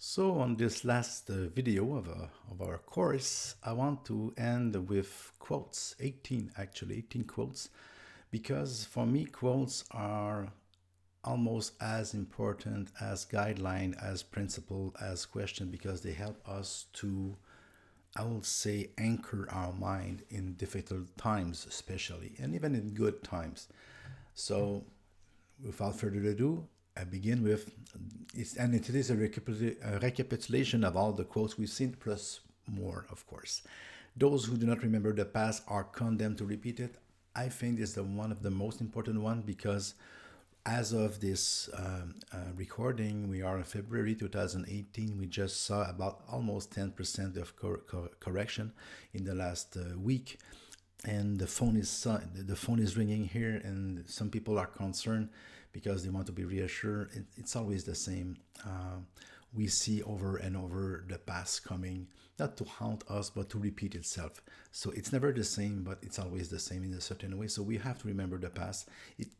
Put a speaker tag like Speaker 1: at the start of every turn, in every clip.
Speaker 1: So on this last video of our course, I want to end with quotes, 18 actually, 18 quotes, because for me quotes are almost as important as guideline, as principle, as question, because they help us to, I will say, anchor our mind in difficult times, especially, and even in good times. So without further ado, I begin with, and it is a recapitulation of all the quotes we've seen, plus more, of course. Those who do not remember the past are condemned to repeat it. I think is the one of the most important one because as of this recording, we are in February 2018. We just saw about almost 10% of correction in the last week, and the phone is ringing here, and some people are concerned because they want to be reassured. It's always the same. We see over and over the past coming, not to haunt us, but to repeat itself. So it's never the same, but it's always the same in a certain way. So we have to remember the past.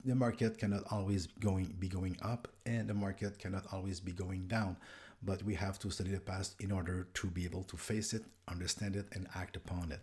Speaker 1: The market cannot always be going up, and the market cannot always be going down. But we have to study the past in order to be able to face it, understand it, and act upon it.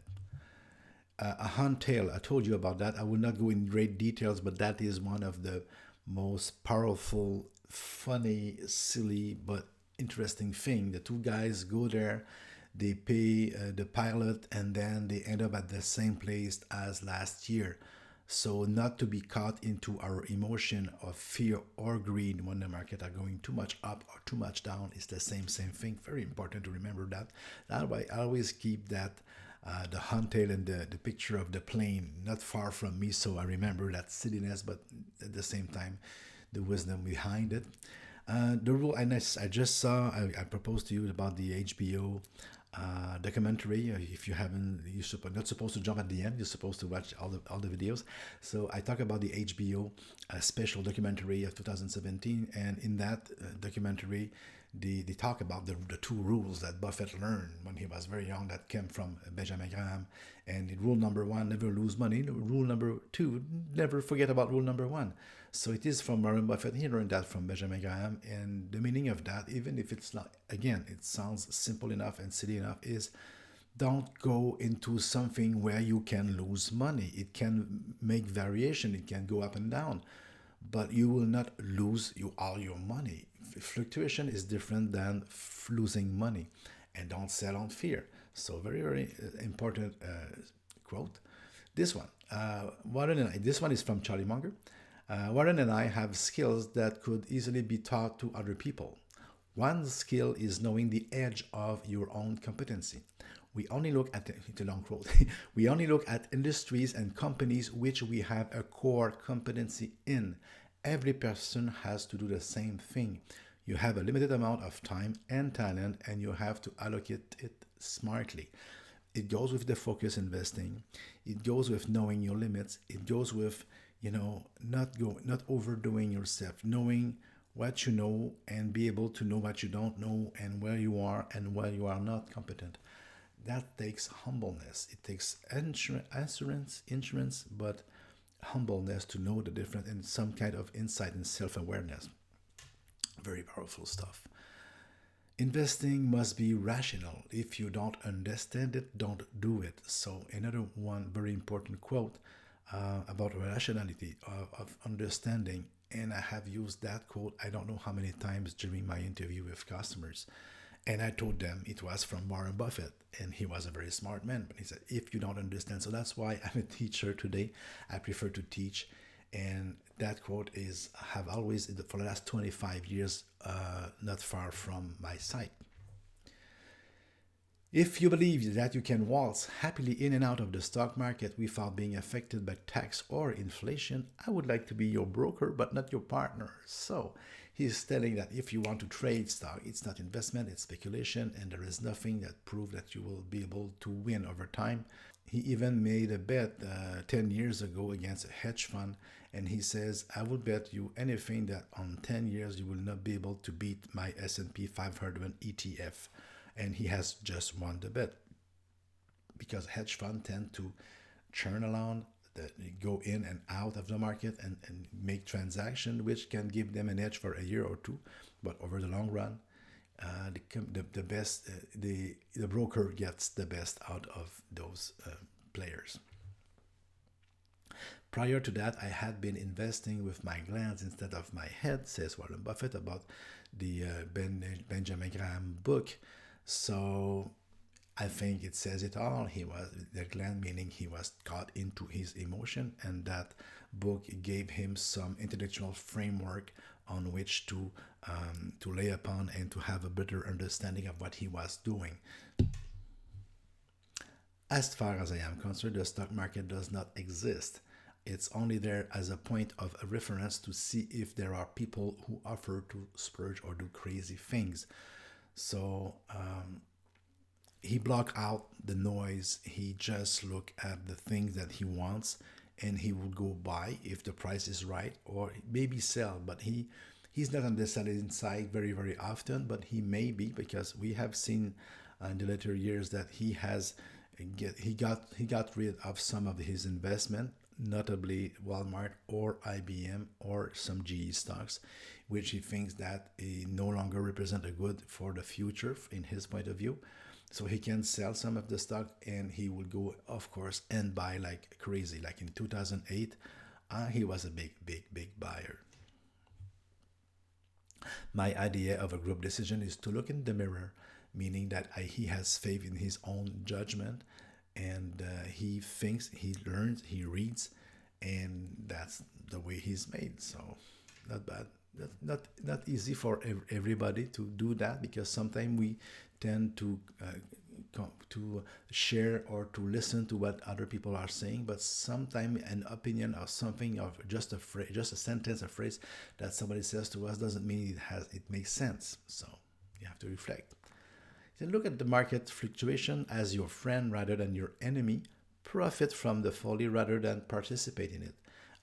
Speaker 1: A hunt tale, I told you about that. I will not go in great details, but that is one of the most powerful, funny, silly, but interesting thing. The two guys go there, they pay the pilot, and then they end up at the same place as last year. So not to be caught into our emotion of fear or greed when the market are going too much up or too much down is the same thing. Very important to remember that. That way, I always keep that the hunt tail and the picture of the plane not far from me, so I remember that silliness, but at the same time, the wisdom behind it. The rule, and I just saw, I proposed to you about the HBO documentary. If you haven't, you're not supposed to jump at the end. You're supposed to watch all the videos. So I talk about the HBO special documentary of 2017, and in that documentary, they talk about the two rules that Buffett learned when he was very young that came from Benjamin Graham. And rule number one, never lose money. Rule number two, never forget about rule number one. So it is from Warren Buffett. He learned that from Benjamin Graham. And the meaning of that, even if it's not, again, it sounds simple enough and silly enough, is don't go into something where you can lose money. It can make variation, it can go up and down, but you will not lose all your money. Fluctuation is different than losing money, and don't sell on fear. So very important quote. This one, this one is from Charlie Munger. Warren and I have skills that could easily be taught to other people. One skill is knowing the edge of your own competency. We only look at, it's a long quote, we only look at industries and companies which we have a core competency in. Every person has to do the same thing. You have a limited amount of time and talent, and you have to allocate it smartly. It goes with the focus investing. It goes with knowing your limits. It goes with, not overdoing yourself, knowing what you know and be able to know what you don't know and where you are and where you are not competent. That takes humbleness. It takes insurance, but humbleness to know the difference and some kind of insight and self-awareness. Very powerful stuff. Investing must be rational. If you don't understand it, don't do it. So another one very important quote about rationality of understanding, and I have used that quote I don't know how many times during my interview with customers. And I told them it was from Warren Buffett, and he was a very smart man. But he said, if you don't understand, so that's why I'm a teacher today. I prefer to teach. And that quote is, have always, for the last 25 years, not far from my site. If you believe that you can waltz happily in and out of the stock market without being affected by tax or inflation, I would like to be your broker but not your partner. So he's telling that if you want to trade stock, it's not investment, it's speculation, and there is nothing that proves that you will be able to win over time. He even made a bet 10 years ago against a hedge fund, and he says, I will bet you anything that on 10 years you will not be able to beat my S&P 500 ETF. And he has just won the bet because hedge funds tend to churn around, go in and out of the market and make transactions which can give them an edge for a year or two, but over the long run, the best, the broker gets the best out of those players. Prior to that, I had been investing with my glands instead of my head, says Warren Buffett about the Benjamin Graham book. So I think it says it all. He was the gland, meaning he was caught into his emotion, and that book gave him some intellectual framework on which to lay upon and to have a better understanding of what he was doing. As far as I am concerned, the stock market does not exist. It's only there as a point of a reference to see if there are people who offer to splurge or do crazy things. So he blocked out the noise. He just look at the things that he wants, and he will go buy if the price is right, or maybe sell. But he's not on the selling side very often, but he may be, because we have seen in the later years that he got rid of some of his investment, notably Walmart or IBM or some GE stocks, which he thinks that no longer represent a good for the future in his point of view. So he can sell some of the stock, and he will go, of course, and buy like crazy. Like in 2008, he was a big buyer. My idea of a group decision is to look in the mirror, meaning that he has faith in his own judgment, and he thinks, he learns, he reads, and that's the way he's made. So not bad. Not easy for everybody to do that, because sometimes we tend to share or to listen to what other people are saying, but sometimes an opinion or something, of just a phrase, just a sentence, a phrase that somebody says to us doesn't mean it makes sense. So you have to reflect. Then look at the market fluctuation as your friend rather than your enemy. Profit from the folly rather than participate in it.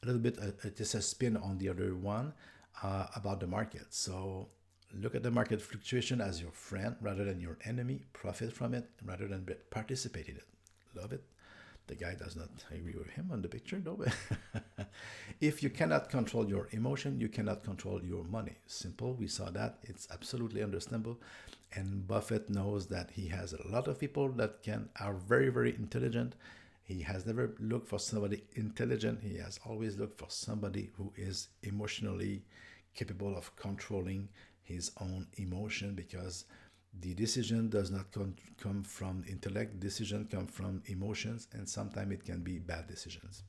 Speaker 1: A little bit, just a spin on the other one about the market. So look at the market fluctuation as your friend rather than your enemy. Profit from it rather than participate in it. Love it. The guy does not agree with him on the picture, no. If you cannot control your emotion, you cannot control your money. Simple. We saw that. It's absolutely understandable. And Buffett knows that he has a lot of people that are very intelligent. He has never looked for somebody intelligent. He has always looked for somebody who is emotionally capable of controlling his own emotion, because the decision does not come from intellect. Decision come from emotions, and sometimes it can be bad decisions.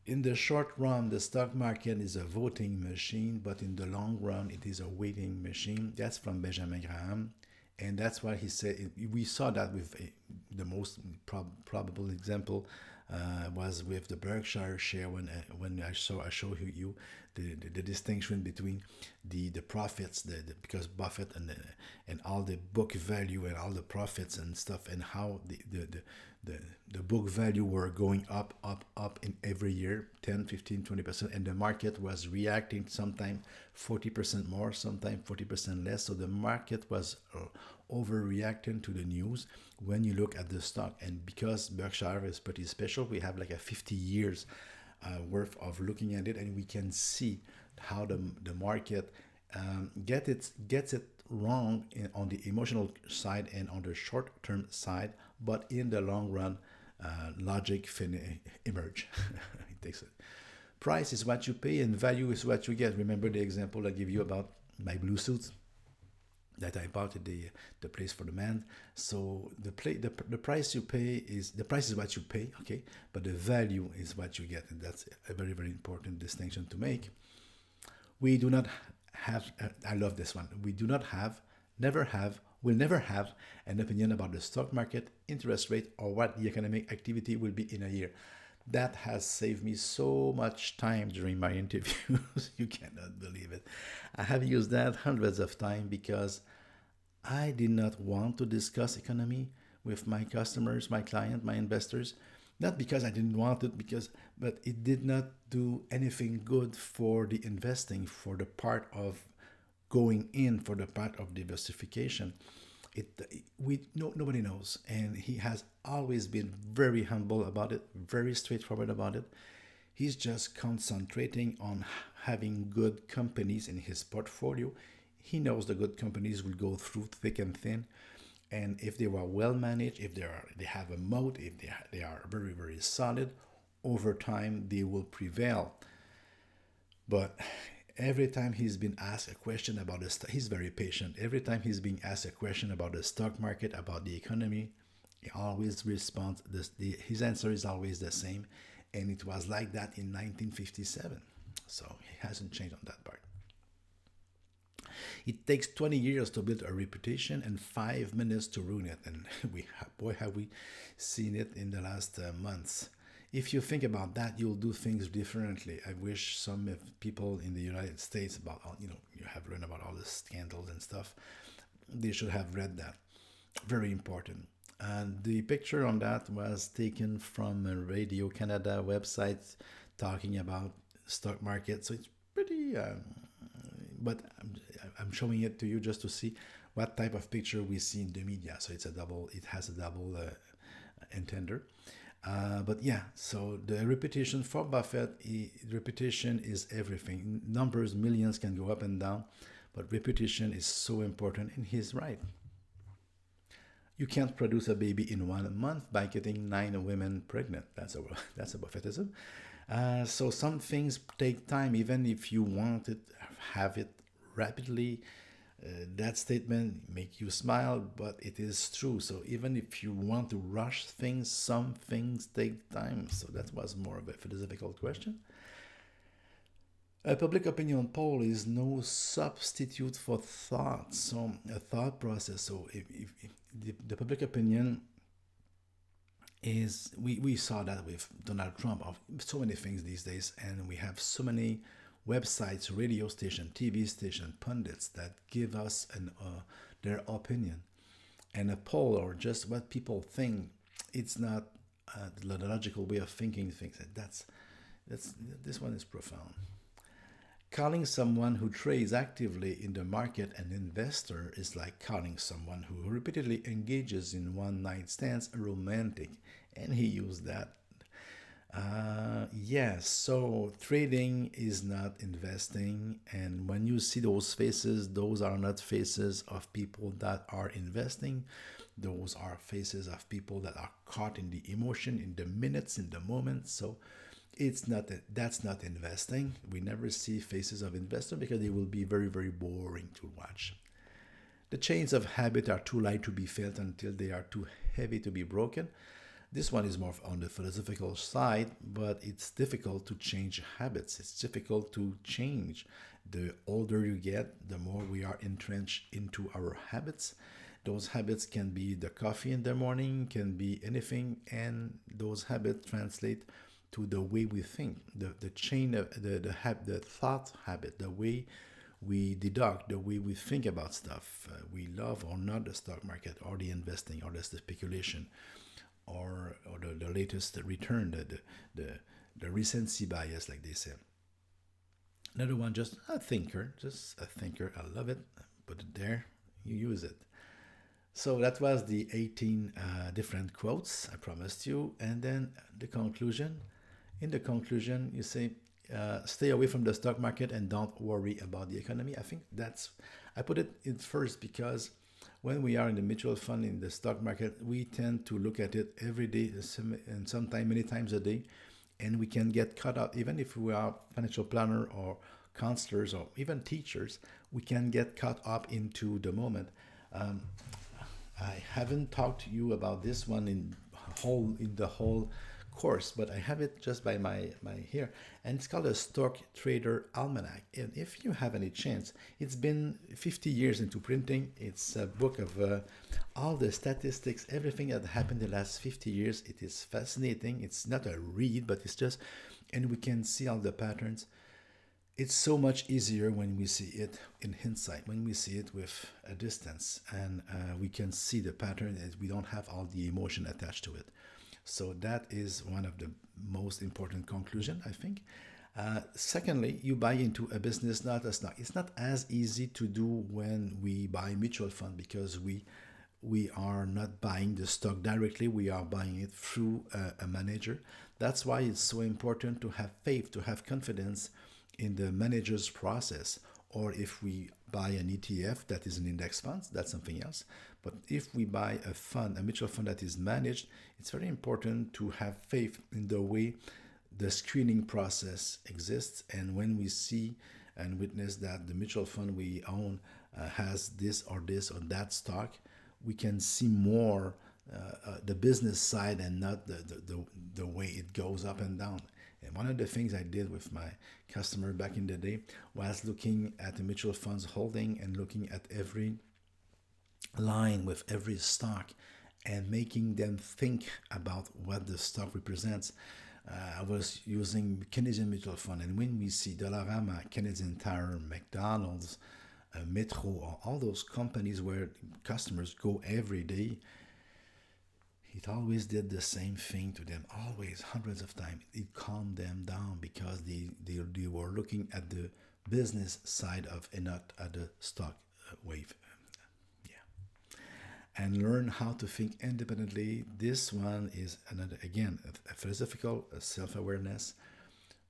Speaker 1: In the short run, the stock market is a voting machine, but in the long run, it is a waiting machine. That's from Benjamin Graham. And that's why he said, we saw that with the most probable example was with the Berkshire share, when I show you the distinction between the profits, because Buffett and all the book value and all the profits and stuff, and how the book value were going up in every year, 10, 15, 20%, and the market was reacting sometimes 40% more, sometimes 40% less. So the market was overreacting to the news when you look at the stock. And because Berkshire is pretty special, we have like a 50 years worth of looking at it, and we can see how the market gets it wrong on the emotional side and on the short-term side, but in the long run, logic emerge. It takes it. Price is what you pay, and value is what you get. Remember the example I give you about my blue suits that I bought at the place for the man. So the price you pay is what you pay, okay, but the value is what you get, and that's a very important distinction to make. We do not have, I love this one, we do not have, never have, will never have an opinion about the stock market, interest rate, or what the economic activity will be in a year. That has saved me so much time during my interviews. You cannot believe it. I have used that hundreds of times because I did not want to discuss economy with my customers, my client, my investors. Not because I didn't want it, but it did not do anything good for the investing, for the part of going in, for the part of diversification. Nobody knows, and he has always been very humble about it, very straightforward about it. He's just concentrating on having good companies in his portfolio. He knows the good companies will go through thick and thin, and if they were well managed, if they have a moat, if they are very very solid, over time they will prevail. But every time he's been asked a question about he's very patient. Every time he's being asked a question about the stock market, about the economy, he always responds. His answer is always the same, and it was like that in 1957. So he hasn't changed on that part. It takes 20 years to build a reputation and 5 minutes to ruin it. And boy, have we seen it in the last months. If you think about that, you'll do things differently. I wish some people in the United States about all, you have learned about all the scandals and stuff. They should have read that. Very important. And the picture on that was taken from a Radio Canada website talking about stock market. So it's pretty, but I'm showing it to you just to see what type of picture we see in the media. So it has a double intender. But yeah, so the reputation for Buffett, reputation is everything. Numbers, millions can go up and down, but reputation is so important, and he's right. You can't produce a baby in 1 month by getting 9 women pregnant. That's a Buffettism. So some things take time, even if you want it, have it rapidly. That statement make you smile, but it is true. So even if you want to rush things, some things take time. So that was more of a philosophical question. A public opinion poll is no substitute for thought. So a thought process. So if the public opinion is, we saw that with Donald Trump, of so many things these days, and we have so many websites, radio station, TV station, pundits that give us their opinion. And a poll, or just what people think, it's not the logical way of thinking things. This one is profound. Calling someone who trades actively in the market an investor is like calling someone who repeatedly engages in one-night stands a romantic. And he used that. Yes, so trading is not investing, and when you see those faces, those are not faces of people that are investing. Those are faces of people that are caught in the emotion, in the minutes, in the moment. So that's not investing. We never see faces of investors because they will be very very boring to watch. The chains of habit are too light to be felt until they are too heavy to be broken. This one is more on the philosophical side, but it's difficult to change habits. It's difficult to change. The older you get, the more we are entrenched into our habits. Those habits can be the coffee in the morning, can be anything, and those habits translate to the way we think. The chain of the thought habit, the way we deduct, the way we think about stuff. We love or not the stock market, or the investing, or the speculation, or the latest return, the recency bias, like they say. Another one, just a thinker. I love it. Put it there. You use it. So that was the 18 different quotes I promised you, and then the conclusion. In the conclusion, you say, stay away from the stock market and don't worry about the economy. I think I put it in first because when we are in the mutual fund, in the stock market, we tend to look at it every day and sometimes many times a day, and we can get caught up. Even if we are financial planner or counselors or even teachers, we can get caught up into the moment. I haven't talked to you about this one in the whole course, but I have it just by my here, and it's called a Stock Trader Almanac. And if you have any chance, it's been 50 years into printing. It's a book of all the statistics, everything that happened in the last 50 years. It is fascinating. It's not a read, but it's just, and we can see all the patterns. It's so much easier when we see it in hindsight, when we see it with a distance, and we can see the pattern, and we don't have all the emotion attached to it. So that is one of the most important conclusions, I think. Secondly, you buy into a business, not a stock. It's not as easy to do when we buy mutual fund because we are not buying the stock directly. We are buying it through a manager. That's why it's so important to have faith, to have confidence in the manager's process, or if we buy an ETF that is an index fund, that's something else. But if we buy a fund, a mutual fund that is managed, it's very important to have faith in the way the screening process exists. And when we see and witness that the mutual fund we own has this or that stock, we can see more the business side and not the way it goes up and down. And one of the things I did with my customer back in the day was looking at the mutual funds holding and looking at every line with every stock and making them think about what the stock represents. I was using Canadian mutual fund, and when we see Dollarama, Canadian Tire, McDonald's, Metro, all those companies where customers go every day, it always did the same thing to them, always, hundreds of times. It calmed them down because they were looking at the business side of and not at the stock wave. And learn how to think independently. This one is another, again, a philosophical self-awareness,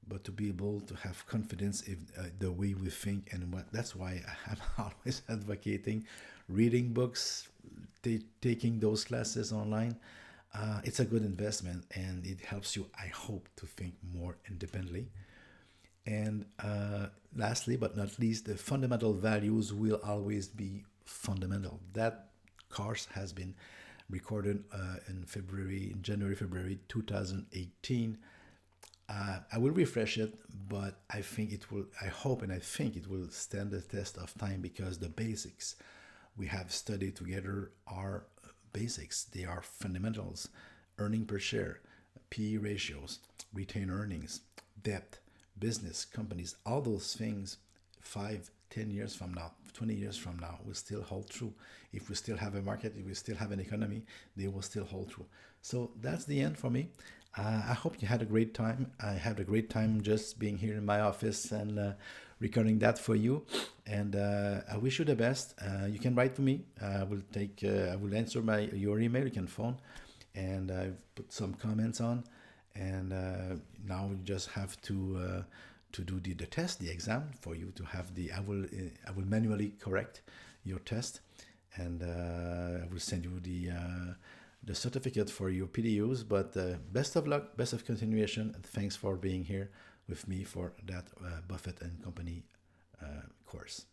Speaker 1: but to be able to have confidence in the way we think, and that's why I'm always advocating reading books, taking those classes online. It's a good investment, and it helps you, I hope, to think more independently. And lastly, but not least, the fundamental values will always be fundamental. That course has been recorded in January, February 2018. I will refresh it, but I hope and I think it will stand the test of time, because the basics we have studied together are basics. They are fundamentals: earning per share, PE ratios, retained earnings, debt, business, companies, all those things 5, 10 years from now, 20 years from now will still hold true. If we still have a market, if we still have an economy, they will still hold true. So that's the end for me. I hope you had a great time. I had a great time just being here in my office and recording that for you. And I wish you the best. You can write to me. I will answer your email. You can phone, and I've put some comments on. And now you just have to do the test, the exam, for you to have I will manually correct your test, and I will send you the certificate for your PDUs. But best of luck, best of continuation, and thanks for being here with me for that Buffett and Company course.